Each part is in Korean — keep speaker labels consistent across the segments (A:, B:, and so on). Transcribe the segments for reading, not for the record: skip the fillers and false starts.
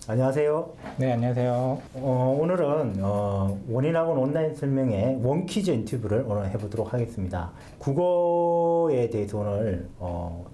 A: 안녕하세요.
B: 네, 안녕하세요.
A: 오늘은 원인학원 온라인 설명회 원퀴즈 인터뷰를 오늘 해보도록 하겠습니다. 국어에 대해서 오늘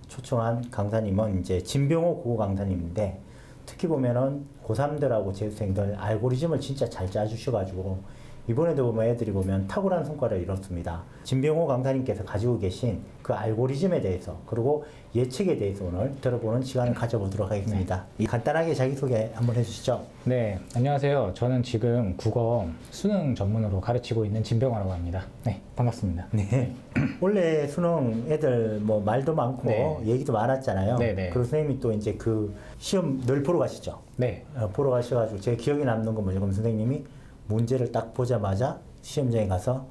A: 초청한 강사님은 이제 진병호 국어 강사님인데, 특히 보면은 고3들하고 재수생들 알고리즘을 진짜 잘 짜주셔가지고 이번에도 보면 애들이 보면 탁월한 성과를 이뤘습니다. 진병호 강사님께서 가지고 계신 그 알고리즘에 대해서, 그리고 예측에 대해서 오늘 들어보는 시간을 가져보도록 하겠습니다. 간단하게 자기소개 한번 해주시죠.
B: 네, 안녕하세요. 저는 지금 국어 수능 전문으로 가르치고 있는 진병호라고 합니다. 네, 반갑습니다.
A: 네. 원래 수능 애들 뭐 말도 많고
B: 네.
A: 얘기도 많았잖아요.
B: 네네.
A: 그리고 선생님이 또 이제 그 시험 늘 보러 가시죠.
B: 네,
A: 보러 가셔가지고 제 기억에 남는 건 뭐냐면 선생님이 문제를 딱 보자마자 시험장에 가서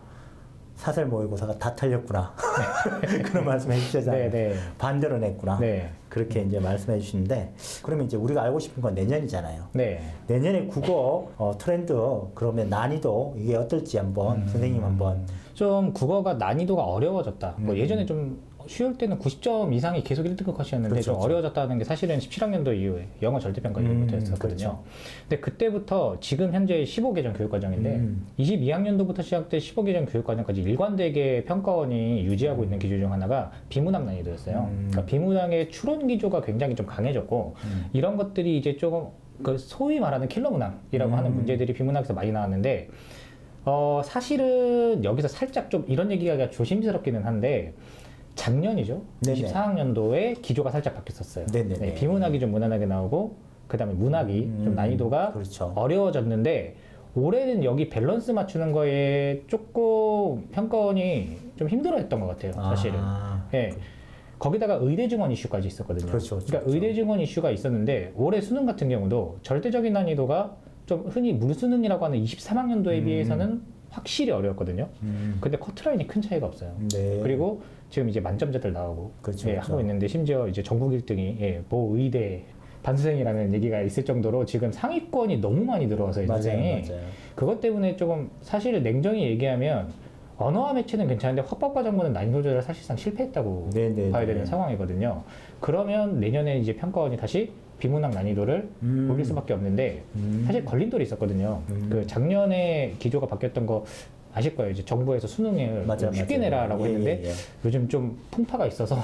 A: 사설 모의고사가 다 틀렸구나. 그런 말씀 해주셨잖아요.
B: 네네.
A: 반대로 냈구나.
B: 네.
A: 그렇게 이제 말씀해 주시는데, 그러면 이제 우리가 알고 싶은 건 내년이잖아요.
B: 네.
A: 내년에 국어 트렌드, 그러면 난이도 이게 어떨지 한번 선생님 한번.
B: 좀 국어가 난이도가 어려워졌다. 뭐 예전에 좀 쉬울 때는 90점 이상이 계속 1등급 컷이었는데
A: 그렇죠,
B: 좀 어려워졌다는 게 사실은 17학년도 이후에 영어 절대평가 이후부터 했었거든요.
A: 그렇죠.
B: 근데 그때부터 지금 현재 15개정 교육과정인데 22학년도부터 시작된 15개정 교육과정까지 일관되게 평가원이 유지하고 있는 기조 중 하나가 비문학 난이도였어요. 그러니까 비문학의 추론 기조가 굉장히 좀 강해졌고 이런 것들이 이제 조금 그 소위 말하는 킬러 문항이라고 하는 문제들이 비문학에서 많이 나왔는데 사실은 여기서 살짝 좀 이런 얘기가 조심스럽기는 한데 작년이죠.
A: 네네.
B: 24학년도에 기조가 살짝 바뀌었었어요.
A: 네네네.
B: 네, 비문학이 좀 무난하게 나오고 그 다음에 문학이 좀 난이도가
A: 그렇죠.
B: 어려워졌는데 올해는 여기 밸런스 맞추는 거에 조금 평가원이 좀 힘들어했던 것 같아요. 사실은. 예. 거기다가 의대 증원 이슈까지 있었거든요.
A: 그렇죠,
B: 그러니까
A: 그렇죠.
B: 의대 증원 이슈가 있었는데 올해 수능 같은 경우도 절대적인 난이도가 좀 흔히 물수능이라고 하는 23학년도에 비해서는 확실히 어려웠거든요. 근데 커트라인이 큰 차이가 없어요.
A: 네.
B: 그리고 지금 이제 만점자들 나오고
A: 그렇죠,
B: 예,
A: 그렇죠.
B: 하고 있는데 심지어 이제 전국 1등이 예, 모 의대 반수생이라는 얘기가 있을 정도로 지금 상위권이 너무 많이 들어와서 이
A: 맞아요,
B: 선생이
A: 맞아요.
B: 그것 때문에 조금 사실 냉정히 얘기하면 언어와 매체는 괜찮은데 화법과정문은 난이도 조절 사실상 실패했다고
A: 네네네.
B: 봐야 되는 상황이거든요. 그러면 내년에 이제 평가원이 다시 비문학 난이도를 올릴 수밖에 없는데 사실 걸림돌이 있었거든요. 그 작년에 기조가 바뀌었던 거 아실 거예요. 이제 정부에서 수능을
A: 맞아요,
B: 쉽게
A: 맞아요.
B: 내라라고
A: 예,
B: 했는데
A: 예, 예.
B: 요즘 좀 풍파가 있어서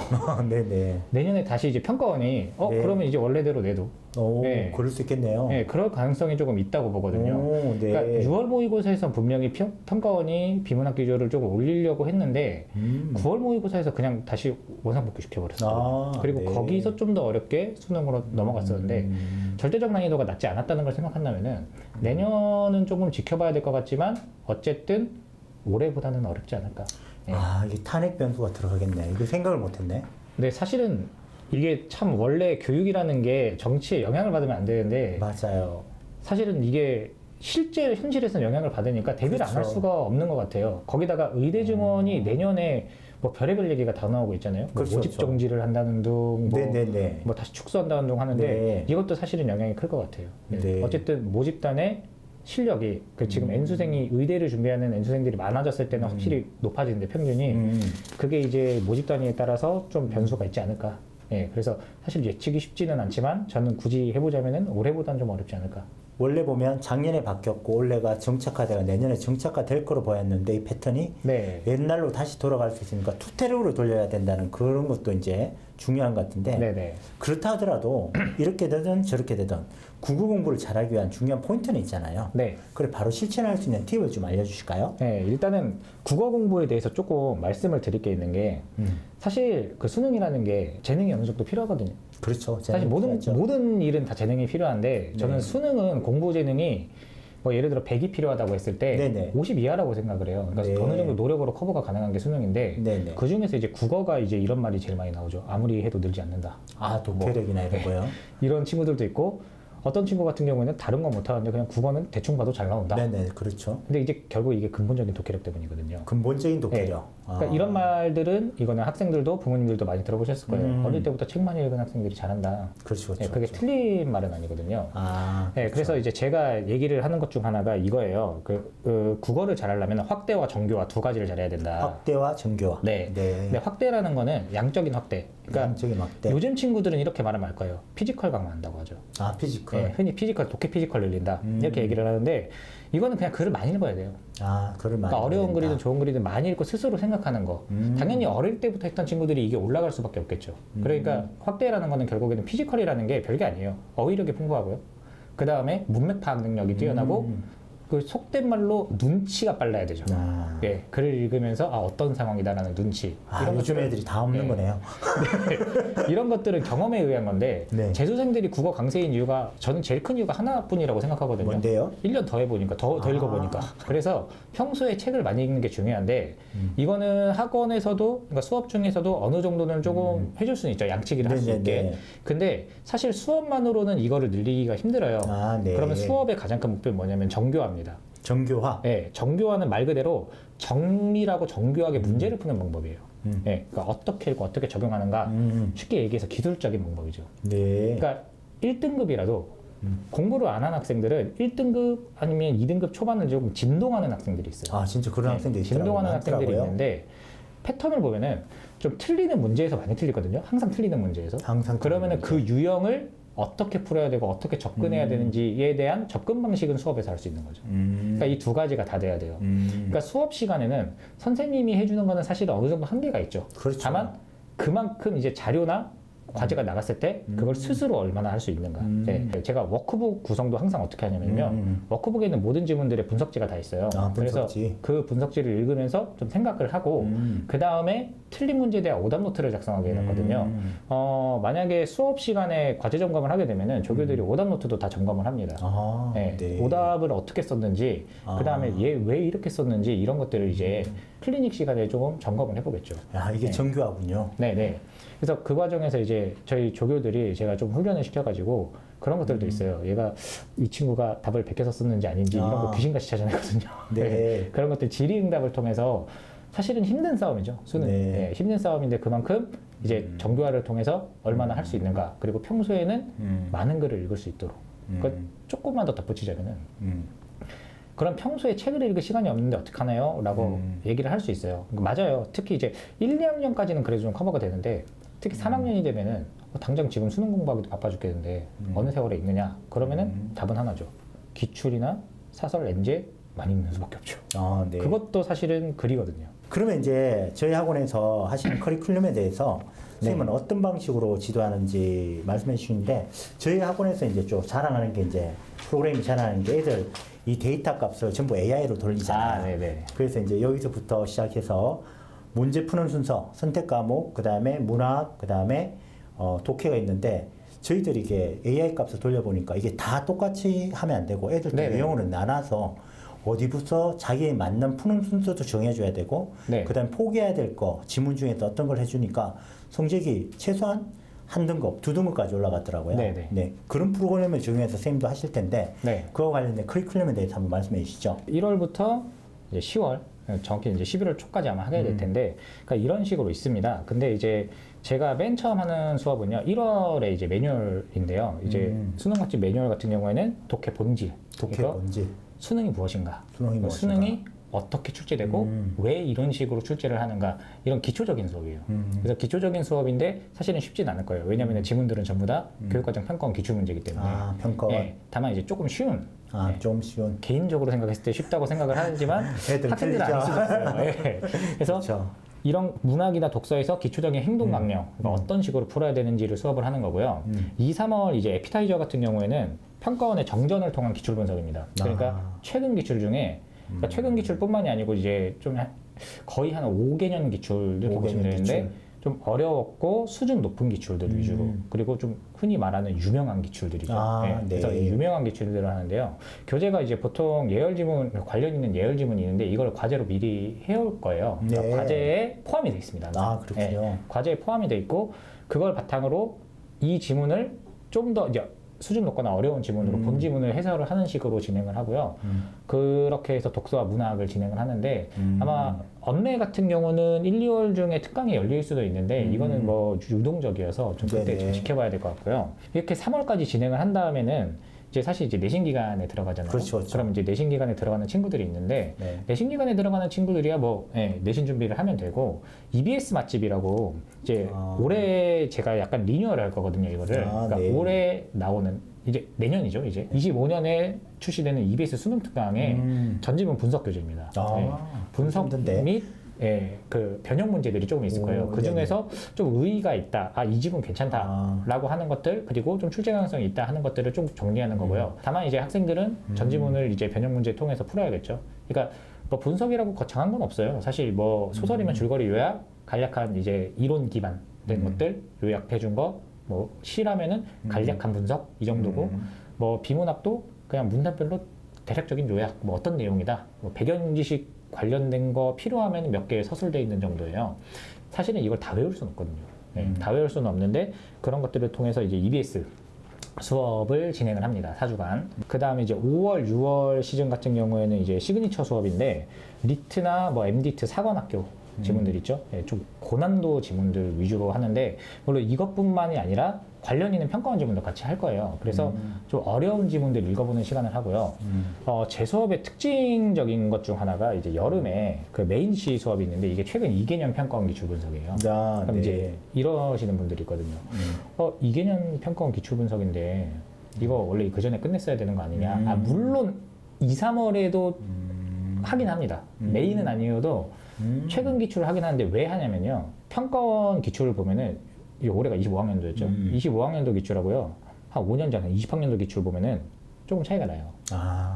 A: 네네.
B: 내년에 다시 이제 평가원이
A: 네.
B: 그러면 이제 원래대로 내도
A: 오,
B: 네.
A: 그럴 수 있겠네요.
B: 네, 그럴 가능성이 조금 있다고 보거든요.
A: 오, 네.
B: 그러니까 6월 모의고사에서 분명히 평가원이 비문학 기조를 조금 올리려고 했는데 9월 모의고사에서 그냥 다시 원상복귀 시켜버렸어요. 그리고
A: 네.
B: 거기서 좀 더 어렵게 수능으로 넘어갔었는데 절대적 난이도가 낮지 않았다는 걸 생각한다면은 내년은 조금 지켜봐야 될 것 같지만 어쨌든 올해보다는 어렵지 않을까. 네.
A: 이게 탄핵 변수가 들어가겠네. 이거 생각을 못했네.
B: 근데 사실은 이게 참 원래 교육이라는 게 정치에 영향을 받으면 안 되는데
A: 맞아요.
B: 사실은 이게 실제 현실에서 영향을 받으니까 대비를 안 할
A: 그렇죠.
B: 수가 없는 것 같아요. 거기다가 의대 증원이 내년에 뭐 별의별 얘기가 다 나오고 있잖아요. 뭐
A: 그렇죠,
B: 모집
A: 그렇죠.
B: 정지를 한다는 둥,
A: 네네네.
B: 뭐 다시 축소한다는 둥 하는데
A: 네.
B: 이것도 사실은 영향이 클 것 같아요.
A: 네.
B: 어쨌든 모집단의 실력이 지금 N수생이 의대를 준비하는 N수생들이 많아졌을 때는 확실히 높아지는데 평균이 그게 이제 모집단위에 따라서 좀 변수가 있지 않을까. 예, 그래서 사실 예측이 쉽지는 않지만 저는 굳이 해보자면은 올해보다는 좀 어렵지 않을까.
A: 원래 보면 작년에 바뀌었고 올해가 정착화되가 내년에 정착화될 거로 보였는데 이 패턴이
B: 네.
A: 옛날로 다시 돌아갈 수 있으니까 투테르로 돌려야 된다는 그런 것도 이제 중요한 것 같은데,
B: 네네.
A: 그렇다 하더라도 이렇게 되든 저렇게 되든 국어 공부를 잘하기 위한 중요한 포인트는 있잖아요.
B: 네.
A: 그래 바로 실천할 수 있는 팁을 좀 알려주실까요?
B: 네, 일단은 국어 공부에 대해서 조금 말씀을 드릴 게 있는 게 사실 그 수능이라는 게 재능이 어느 정도 필요하거든요.
A: 그렇죠.
B: 사실 모든 일은 다 재능이 필요한데 저는
A: 네.
B: 수능은 공부 재능이 뭐 예를 들어 100이 필요하다고 했을 때
A: 네네.
B: 50 이하라고 생각을 해요. 그러니까
A: 네.
B: 어느 정도 노력으로 커버가 가능한 게 수능인데
A: 네네.
B: 그 중에서 이제 국어가 이제 이런 말이 제일 많이 나오죠. 아무리 해도 늘지 않는다.
A: 독해력이나 이런 거요.
B: 이런 친구들도 있고 어떤 친구 같은 경우에는 다른 건 못하는데 그냥 국어는 대충 봐도 잘 나온다.
A: 네네, 그렇죠.
B: 근데 이제 결국 이게 근본적인 독해력 때문이거든요.
A: 근본적인 독해력.
B: 그러니까 이런 말들은 이거는 학생들도 부모님들도 많이 들어보셨을 거예요. 어릴 때부터 책만 읽은 학생들이 잘한다.
A: 그렇죠, 그렇죠.
B: 네, 그게 틀린 말은 아니거든요.
A: 아,
B: 네, 그래서 이제 제가 얘기를 하는 것 중 하나가 이거예요. 국어를 잘하려면 확대와 정교화 두 가지를 잘해야 된다.
A: 확대와 정교화.
B: 네. 근데 확대라는 거는 양적인 확대. 그러니까
A: 양적인 확대.
B: 요즘 친구들은 이렇게 말하면 알 거예요. 피지컬 강화한다고 하죠.
A: 아, 피지컬.
B: 네, 흔히 피지컬, 독해 피지컬 늘린다. 이렇게 얘기를 하는데 이거는 그냥 글을 많이 읽어야 돼요.
A: 아, 글을 많이
B: 그러니까 어려운
A: 읽는다.
B: 글이든 좋은 글이든 많이 읽고 스스로 생각하는 거. 당연히 어릴 때부터 했던 친구들이 이게 올라갈 수밖에 없겠죠. 그러니까 확대라는 거는 결국에는 피지컬이라는 게 별게 아니에요. 어휘력이 풍부하고요. 그 다음에 문맥 파악 능력이 뛰어나고 그 속된 말로 눈치가 빨라야 되죠.
A: 아.
B: 예, 글을 읽으면서 어떤 상황이다라는 눈치.
A: 아, 요즘
B: 것들은-
A: 애들이 다 없는
B: 네.
A: 거네요.
B: 이런 것들은 경험에 의한 건데
A: 네.
B: 재수생들이 국어 강세인 이유가 저는 제일 큰 이유가 하나뿐이라고 생각하거든요.
A: 뭔데요?
B: 1년 더 해보니까 더 읽어보니까. 그래서 평소에 책을 많이 읽는 게 중요한데 이거는 학원에서도 그러니까 수업 중에서도 어느 정도는 조금 해줄 수는 있죠. 양치기를 할 수
A: 네네네.
B: 있게. 근데 사실 수업만으로는 이거를 늘리기가 힘들어요.
A: 아, 네.
B: 그러면 수업의 가장 큰 목표는 뭐냐면 정교화입니다.
A: 정교화.
B: 네, 정교화는 말 그대로 정밀하고 정교하게 문제를 푸는 방법이에요. 네, 그러니까 어떻게 읽고 어떻게 적용하는가 쉽게 얘기해서 기술적인 방법이죠.
A: 네.
B: 그러니까 1등급이라도 공부를 안 한 학생들은 1등급 아니면 2등급 초반을 조금 진동하는 학생들이 있어요.
A: 아, 진짜 그런 학생들이 있더라고요.
B: 진동하는 학생들이
A: 많더라고요.
B: 있는데 패턴을 보면은 좀 틀리는 문제에서 많이 틀리거든요. 항상 틀리는 문제에서.
A: 항상
B: 그러면은
A: 틀리는
B: 그 유형을 어떻게 풀어야 되고 어떻게 접근해야 되는지에 대한 접근 방식은 수업에서 할 수 있는 거죠. 그러니까 이 두 가지가 다 돼야 돼요. 그러니까 수업 시간에는 선생님이 해주는 거는 사실 어느 정도 한계가 있죠.
A: 그렇죠.
B: 다만 그만큼 이제 자료나 과제가 나갔을 때 그걸 스스로 얼마나 할 수 있는가. 네. 제가 워크북 구성도 항상 어떻게 하냐면요. 워크북에 있는 모든 지문들의 분석지가 다 있어요.
A: 아,
B: 그래서
A: 분석지.
B: 그 분석지를 읽으면서 좀 생각을 하고 그 다음에 틀린 문제에 대한 오답 노트를 작성하게 해놨거든요. 만약에 수업 시간에 과제 점검을 하게 되면은 조교들이 오답 노트도 다 점검을 합니다.
A: 아,
B: 네.
A: 네.
B: 오답을 어떻게 썼는지, 그 다음에 얘 왜 이렇게 썼는지 이런 것들을 이제 클리닉 시간에 조금 점검을 해보겠죠.
A: 야, 이게
B: 네.
A: 정교하군요.
B: 네네. 그래서 그 과정에서 이제 저희 조교들이 제가 좀 훈련을 시켜가지고 그런 것들도 있어요. 얘가 이 친구가 답을 베껴서 썼는지 아닌지 이런 거 귀신같이 찾아내거든요.
A: 네.
B: 그런 것들 질의응답을 통해서 사실은 힘든 싸움이죠. 수능.
A: 네.
B: 네, 힘든 싸움인데 그만큼 이제 정교화를 통해서 얼마나 할 수 있는가. 그리고 평소에는 많은 글을 읽을 수 있도록. 그러니까 조금만 더 덧붙이자면은 그럼 평소에 책을 읽을 시간이 없는데 어떡하나요? 라고 얘기를 할 수 있어요. 맞아요. 특히 이제 1, 2학년까지는 그래도 좀 커버가 되는데 특히 3학년이 되면은 당장 지금 수능 공부하기도 바빠 죽겠는데 어느 세월에 읽느냐? 그러면은 답은 하나죠. 기출이나 사설, 엔제 많이 읽는 수밖에 없죠.
A: 아, 네.
B: 그것도 사실은 글이거든요.
A: 그러면 이제 저희 학원에서 하시는 커리큘럼에 대해서 선생님은 어떤 방식으로 지도하는지 말씀해 주시는데 저희 학원에서 이제 좀 자랑하는 게 이제 프로그램이 자랑하는 게 애들 이 데이터 값을 전부 AI로 돌리잖아요.
B: 네네.
A: 그래서 이제 여기서부터 시작해서 문제 푸는 순서, 선택 과목, 그 다음에 문학, 그 다음에 독해가 있는데 저희들이 이게 AI 값을 돌려보니까 이게 다 똑같이 하면 안 되고 애들도
B: 네네.
A: 유형으로 나눠서 어디부터 자기에 맞는 푸는 순서도 정해줘야 되고
B: 네.
A: 그 다음에 포기해야 될 거 지문 중에서 어떤 걸 해주니까 성적이 최소한 한 등급, 두 등급까지 올라갔더라고요.
B: 네네.
A: 네, 그런 프로그램을 적용해서 선생님도 하실 텐데
B: 네.
A: 그와 관련된 커리큘럼에 대해서 한번 말씀해 주시죠.
B: 1월부터 이제 10월, 정확히 이제 11월 초까지 아마 하게 될 텐데, 그러니까 이런 식으로 있습니다. 근데 이제 제가 맨 처음 하는 수업은요, 1월에 이제 매뉴얼인데요. 이제 수능 학집 매뉴얼 같은 경우에는 독해 본질.
A: 독해
B: 그래서
A: 뭔지.
B: 수능이 무엇인가?
A: 수능이
B: 뭐
A: 무엇인가?
B: 수능이 어떻게 출제되고 왜 이런 식으로 출제를 하는가 이런 기초적인 수업이에요. 그래서 기초적인 수업인데 사실은 쉽지는 않을 거예요. 왜냐하면 지문들은 전부 다 교육과정 평가원 기출 문제이기 때문에.
A: 아, 평가원.
B: 예, 다만 이제 조금 쉬운.
A: 아,
B: 예,
A: 좀 쉬운.
B: 개인적으로 생각했을 때 쉽다고 생각을 하지만
A: 애들
B: 학생들은
A: 틀리죠.
B: 아닐 수도 있어요. 예. 그래서
A: 그렇죠.
B: 이런 문학이나 독서에서 기초적인 행동 강령, 그러니까 어떤 식으로 풀어야 되는지를 수업을 하는 거고요. 2, 3월 이제 에피타이저 같은 경우에는 평가원의 정전을 통한 기출 분석입니다. 그러니까 최근 기출 중에 그러니까 최근 기출뿐만이 아니고 이제 좀 거의 한 5개년 기출들 보시면
A: 5개년
B: 되는데
A: 기출.
B: 좀 어려웠고 수준 높은 기출들 위주로 그리고 좀 흔히 말하는 유명한 기출들이죠.
A: 아,
B: 예, 그래서
A: 네.
B: 이 유명한 기출들을 하는데요. 교재가 이제 보통 예열 지문 관련 있는 예열 지문이 있는데 이걸 과제로 미리 해올 거예요. 그러니까
A: 네.
B: 과제에 포함이 돼 있습니다. 항상.
A: 아, 그렇군요.
B: 과제에 포함이 돼 있고 그걸 바탕으로 이 지문을 좀 더 이제 수준 높거나 어려운 지문으로 본 지문을 해설을 하는 식으로 진행을 하고요. 그렇게 해서 독서와 문학을 진행을 하는데 아마 언매 같은 경우는 1, 2월 중에 특강이 열릴 수도 있는데 이거는 뭐 유동적이어서 좀 그때 좀 지켜봐야 될 것 같고요. 이렇게 3월까지 진행을 한 다음에는 이제 사실 이제 내신 기간에 들어가잖아요.
A: 그렇죠.
B: 그럼 이제 내신 기간에 들어가는 친구들이 있는데
A: 네.
B: 내신 기간에 들어가는 친구들이야 뭐 내신 준비를 하면 되고 EBS 맛집이라고 이제 올해 제가 약간 리뉴얼을 할 거거든요. 이거를 그러니까
A: 네.
B: 올해 나오는 이제 내년이죠. 이제 25년에 출시되는 EBS 수능 특강의 전지문 분석 교재입니다. 분석
A: 힘든데.
B: 및 그 변형 문제들이 조금 있을 거예요. 그 중에서 좀 의의가 있다. 이 지문 괜찮다라고 하는 것들, 그리고 좀 출제 가능성이 있다 하는 것들을 좀 정리하는 거고요. 다만 이제 학생들은 전지문을 이제 변형 문제 통해서 풀어야겠죠. 그러니까 뭐 분석이라고 거창한 건 없어요. 사실 뭐 소설이면 줄거리 요약, 간략한 이제 이론 기반된 것들 요약해 준 거, 뭐 시라면은 간략한 분석 이 정도고, 뭐 비문학도 그냥 문단별로 대략적인 요약, 뭐 어떤 내용이다, 뭐 배경 지식 관련된 거 필요하면 몇 개 서술되어 있는 정도예요. 사실은 이걸 다 외울 수는 없거든요. 다 외울 수는 없는데 그런 것들을 통해서 이제 EBS 수업을 진행을 합니다. 4주간. 그 다음에 이제 5월, 6월 시즌 같은 경우에는 이제 시그니처 수업인데 리트나 뭐 MDT 사관학교 지문들 있죠. 좀 고난도 지문들 위주로 하는데 물론 이것뿐만이 아니라 관련 있는 평가원 지문도 같이 할 거예요. 그래서 좀 어려운 지문들 읽어보는 시간을 하고요. 제 수업의 특징적인 것 중 하나가 이제 여름에 그 메인 C 수업이 있는데 이게 최근 2개년 평가원 기출 분석이에요. 그럼 이제 이러시는 분들이 있거든요. 2개년 평가원 기출 분석인데 이거 원래 그 전에 끝냈어야 되는 거 아니냐. 물론 2, 3월에도 하긴 합니다. 메인은 아니어도 최근 기출을 하긴 하는데 왜 하냐면요. 평가원 기출을 보면은 이 올해가 25학년도였죠. 25학년도 기출하고요. 한 5년 전에 20학년도 기출 보면은 조금 차이가 나요.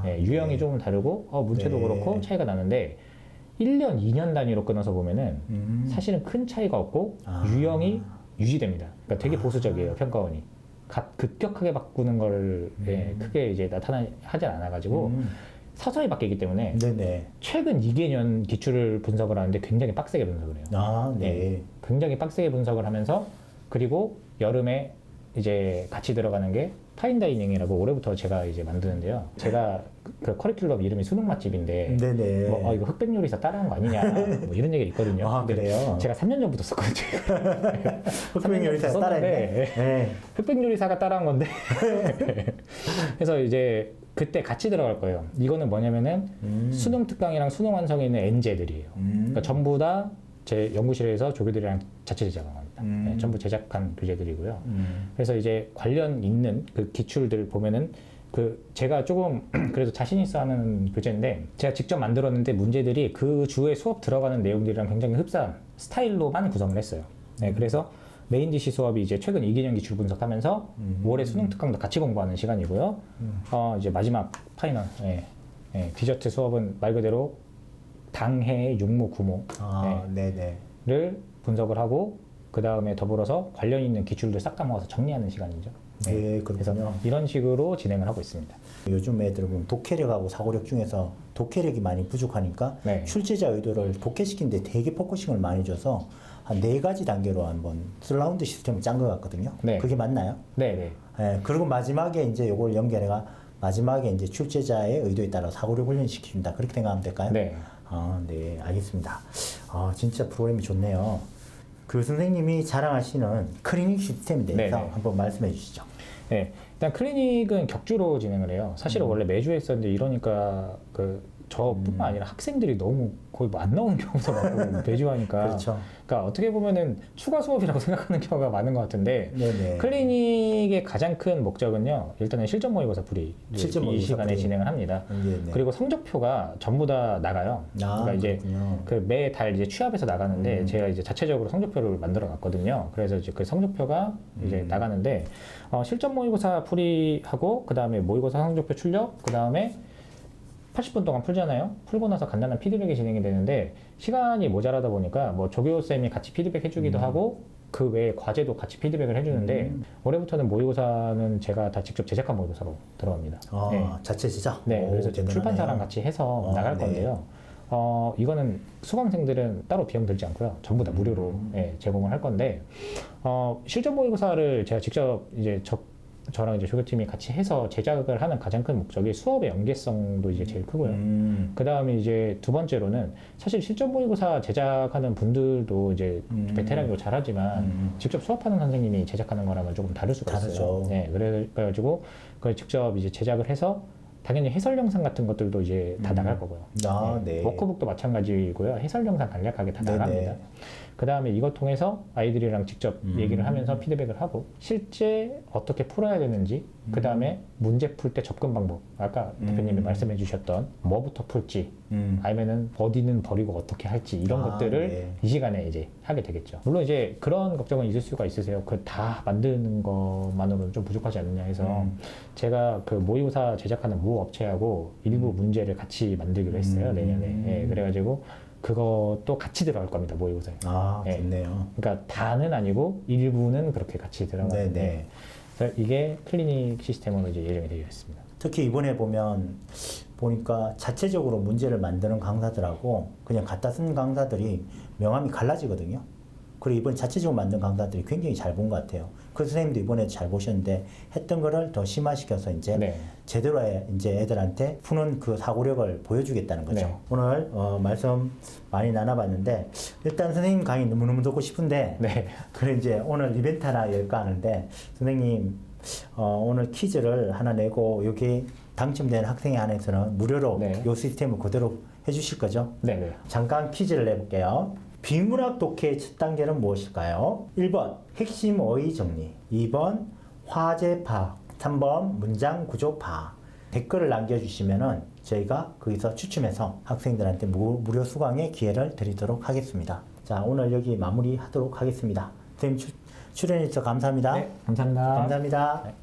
B: 유형이 조금 다르고 문체도 그렇고 차이가 나는데 1년, 2년 단위로 끊어서 보면은 사실은 큰 차이가 없고 유형이 유지됩니다. 그러니까 되게 보수적이에요. 평가원이. 급격하게 바꾸는 걸 크게 이제 하지 않아가지고 서서히 바뀌기 때문에 최근 2개년 기출을 분석을 하는데 굉장히 빡세게 분석을 해요. 굉장히 빡세게 분석을 하면서 그리고 여름에 이제 같이 들어가는 게 파인다이닝이라고 올해부터 제가 이제 만드는데요. 제가 그 커리큘럼 이름이 수능 맛집인데 뭐 이거 흑백 요리사 따라한 거 아니냐 뭐 이런 얘기가 있거든요.
A: 그래요?
B: 제가 3년 전부터 썼거든요.
A: 흑백 요리사가 따라했네.
B: 흑백 요리사가 따라한 건데 그래서 이제 그때 같이 들어갈 거예요. 이거는 뭐냐면은 수능 특강이랑 수능 완성에 있는 엔제들이에요. 그러니까 전부 다 제 연구실에서 조교들이랑 자체 제작한 겁니다. 전부 제작한 교재들이고요. 그래서 이제 관련 있는 그 기출들 보면은 그 제가 조금 그래도 자신 있어 하는 교재인데 제가 직접 만들었는데 문제들이 그 주에 수업 들어가는 내용들이랑 굉장히 흡사한 스타일로만 구성을 했어요. 그래서 메인 DC 수업이 이제 최근 2개년 기출 분석하면서 5월에 수능 특강도 같이 공부하는 시간이고요. 이제 마지막 파이널, 디저트 수업은 말 그대로 당해, 육모, 구모를 분석을 하고 그 다음에 더불어서 관련 있는 기출들 싹 다 모아서 정리하는 시간이죠. 그래서 이런 식으로 진행을 하고 있습니다.
A: 요즘 애들 보면 독해력하고 사고력 중에서 독해력이 많이 부족하니까 출제자 의도를 독해시키는데 되게 포커싱을 많이 줘서 한 4가지 단계로 한번 슬라운드 시스템을 짠 것 같거든요. 그게 맞나요? 그리고 마지막에 이제 요걸 연결해가 마지막에 이제 출제자의 의도에 따라 사고력 훈련 시켜준다. 그렇게 생각하면 될까요? 네, 알겠습니다. 진짜 프로그램이 좋네요. 그 선생님이 자랑하시는 클리닉 시스템에 대해서 한번 말씀해 주시죠.
B: 일단 클리닉은 격주로 진행을 해요. 사실은 원래 매주 했었는데 이러니까 저뿐만 아니라 학생들이 너무 거의 뭐 안 나오는 경우도 많고 매주 하니까 그러니까 어떻게 보면은 추가 수업이라고 생각하는 경우가 많은 것 같은데 클리닉의 가장 큰 목적은요. 일단은 실전 모의고사 풀이 이 시간에 진행을 합니다. 그리고 성적표가 전부 다 나가요. 그러니까 이제 그 매달 이제 취합해서 나가는데 제가 이제 자체적으로 성적표를 만들어 놨거든요. 그래서 이제 그 성적표가 이제 나가는데 실전 모의고사 풀이하고 그 다음에 모의고사 성적표 출력 그 다음에 80분 동안 풀잖아요. 풀고 나서 간단한 피드백이 진행이 되는데 시간이 모자라다 보니까 뭐 조교쌤이 같이 피드백 해주기도 하고 그 외에 과제도 같이 피드백을 해주는데 올해부터는 모의고사는 제가 다 직접 제작한 모의고사로 들어갑니다.
A: 자체 제작?
B: 그래서 출판사랑 같이 해서 나갈 건데요. 이거는 수강생들은 따로 비용 들지 않고요. 전부 다 무료로 제공을 할 건데 실전 모의고사를 제가 직접 이제 저랑 이제 조교팀이 같이 해서 제작을 하는 가장 큰 목적이 수업의 연계성도 이제 제일 크고요. 그 다음에 이제 두 번째로는 사실 실전 모의고사 제작하는 분들도 이제 베테랑이고 잘하지만 직접 수업하는 선생님이 제작하는 거랑은 조금 다를 수가 있어요.
A: 다르죠.
B: 네, 그래가지고 그걸 직접 이제 제작을 해서 당연히 해설 영상 같은 것들도 이제 다 나갈 거고요.
A: 아, 네.
B: 워크북도 마찬가지고요. 해설 영상 간략하게 다
A: 네네.
B: 나갑니다. 그 다음에 이걸 통해서 아이들이랑 직접 얘기를 하면서 피드백을 하고 실제 어떻게 풀어야 되는지 그 다음에 문제 풀 때 접근 방법 아까 대표님이 말씀해 주셨던 뭐부터 풀지 아니면은 어디는 버리고 어떻게 할지 이런
A: 아,
B: 것들을
A: 네.
B: 이 시간에 이제 하게 되겠죠. 물론 이제 그런 걱정은 있을 수가 있으세요. 그 다 만드는 것만으로는 좀 부족하지 않느냐 해서 제가 그 모의고사 제작하는 모 업체하고 일부 문제를 같이 만들기로 했어요. 내년에. 예, 그래가지고 그것도 같이 들어갈 겁니다. 모의고사에.
A: 아,
B: 네.
A: 좋네요.
B: 그러니까 다는 아니고 일부는 그렇게 같이 들어가는데
A: 네네.
B: 그래서 이게 클리닉 시스템으로 이제 예정이 되어 있습니다.
A: 특히 이번에 보니까 자체적으로 문제를 만드는 강사들하고 그냥 갖다 쓴 강사들이 명암이 갈라지거든요. 그리고 이번에 자체적으로 만든 강사들이 굉장히 잘 본 것 같아요. 그 선생님도 이번에 잘 보셨는데 했던 거를 더 심화시켜서 이제
B: 네.
A: 제대로 이제 애들한테 푸는 그 사고력을 보여주겠다는 거죠.
B: 네.
A: 오늘 말씀 많이 나눠봤는데 일단 선생님 강의 너무너무 듣고 싶은데
B: 네.
A: 그래 이제 오늘 이벤트 하나 열까 하는데 선생님 오늘 퀴즈를 하나 내고 여기 당첨된 학생에 한해서는 무료로
B: 네.
A: 이 시스템을 그대로 해주실 거죠?
B: 네. 네.
A: 잠깐 퀴즈를 내볼게요. 비문학 독해의 첫 단계는 무엇일까요? 1번 핵심 어휘 정리, 2번 화제 파악, 3번 문장 구조 파악. 댓글을 남겨주시면은 저희가 거기서 추첨해서 학생들한테 무료 수강의 기회를 드리도록 하겠습니다. 자, 오늘 여기 마무리하도록 하겠습니다. 선생님 출연해주셔서 감사합니다.
B: 네. 감사합니다.
A: 감사합니다.
B: 네.